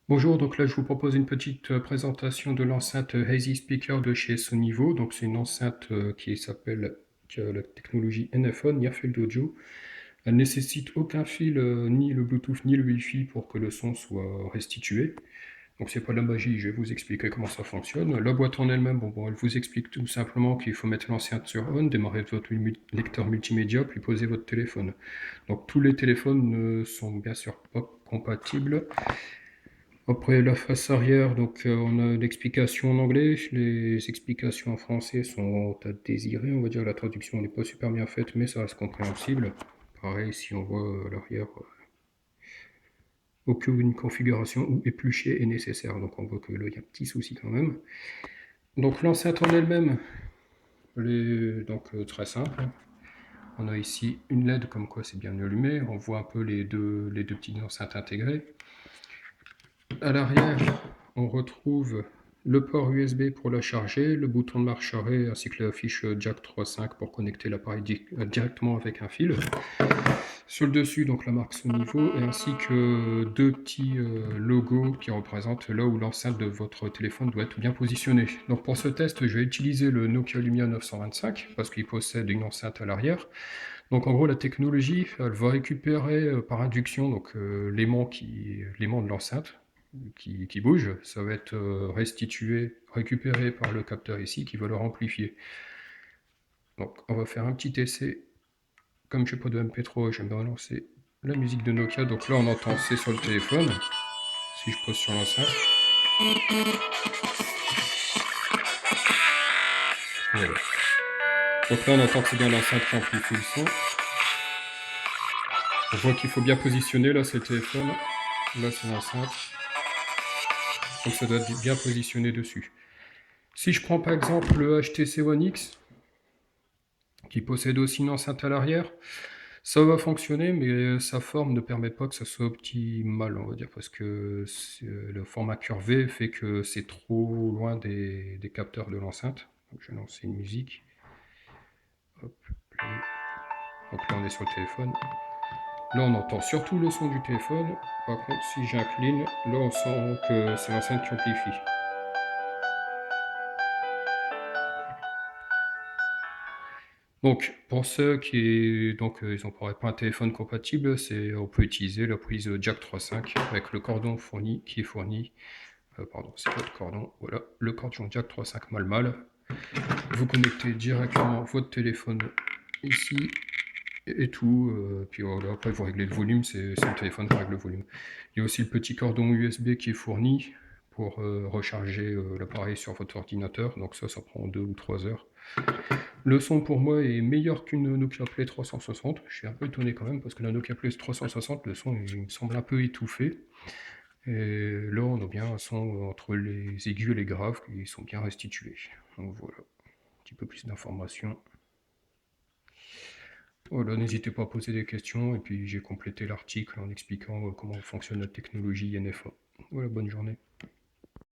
Bonjour, donc là je vous propose une petite présentation de l'enceinte Hazy Speaker de chez Sonivo. Donc c'est une enceinte qui a la technologie NF-On, Near Field Audio. Elle ne nécessite aucun fil, ni le Bluetooth ni le Wi-Fi pour que le son soit restitué. Donc c'est pas de la magie, je vais vous expliquer comment ça fonctionne. La boîte en elle-même, elle vous explique tout simplement qu'il faut mettre l'enceinte sur On, démarrer votre lecteur multimédia, puis poser votre téléphone. Donc tous les téléphones ne sont bien sûr pas compatibles. Après la face arrière, on a l'explication en anglais. Les explications en français sont à désirer, on va dire. La traduction n'est pas super bien faite, mais ça reste compréhensible. Pareil, si on voit à l'arrière, aucune configuration ou épluchée est nécessaire. Donc on voit que là, il y a un petit souci quand même. Donc l'enceinte en elle-même, elle est très simple. On a ici une LED comme quoi c'est bien allumé. On voit un peu les deux petites enceintes intégrées. À l'arrière, on retrouve le port USB pour la charger, le bouton de marche arrêt ainsi que la fiche jack 3.5 pour connecter l'appareil directement avec un fil. Sur le dessus, donc la marque Sonivo ainsi que deux petits logos qui représentent là où l'enceinte de votre téléphone doit être bien positionnée. Donc pour ce test, je vais utiliser le Nokia Lumia 925 parce qu'il possède une enceinte à l'arrière. Donc en gros, la technologie, elle va récupérer par induction l'aimant de l'enceinte qui bouge. Ça va être restitué, récupéré par le capteur ici qui va le amplifier. Donc on va faire un petit essai. Comme je n'ai pas de MP3, j'aime bien lancer la musique de Nokia. Donc là, on entend c'est sur le téléphone. Si je pose sur l'enceinte, voilà. Donc là, on entend que c'est bien l'enceinte qui amplifie le son. On voit qu'il faut bien positionner. Là, c'est le téléphone. Là, c'est l'enceinte. Donc ça doit être bien positionné dessus. Si je prends par exemple le HTC One X, qui possède aussi une enceinte à l'arrière, ça va fonctionner, mais sa forme ne permet pas que ça soit optimal, on va dire, parce que le format curvé fait que c'est trop loin des capteurs de l'enceinte. Donc je vais lancer une musique. Hop, play. Donc là on est sur le téléphone. Là on entend surtout le son du téléphone. Par contre si j'incline, là on sent que c'est l'enceinte qui amplifie. Donc, pour ceux ils n'ont pas un téléphone compatible, on peut utiliser la prise jack 3.5 avec le cordon fourni qui est fourni. Pardon, c'est pas le cordon. Voilà, le cordon jack 3.5 mal. Vous connectez directement votre téléphone ici et tout. Puis voilà, après vous réglez le volume, c'est le téléphone qui règle le volume. Il y a aussi le petit cordon USB qui est fourni pour recharger l'appareil sur votre ordinateur. Donc ça prend 2 ou 3 heures. Le son pour moi est meilleur qu'une Nokia Play 360. Je suis un peu étonné quand même parce que la Nokia Play 360, le son il me semble un peu étouffé. Et là, on a bien un son entre les aigus et les graves qui sont bien restitués. Donc voilà, un petit peu plus d'informations. Voilà, n'hésitez pas à poser des questions et puis j'ai complété l'article en expliquant comment fonctionne la technologie NFA. Voilà, bonne journée.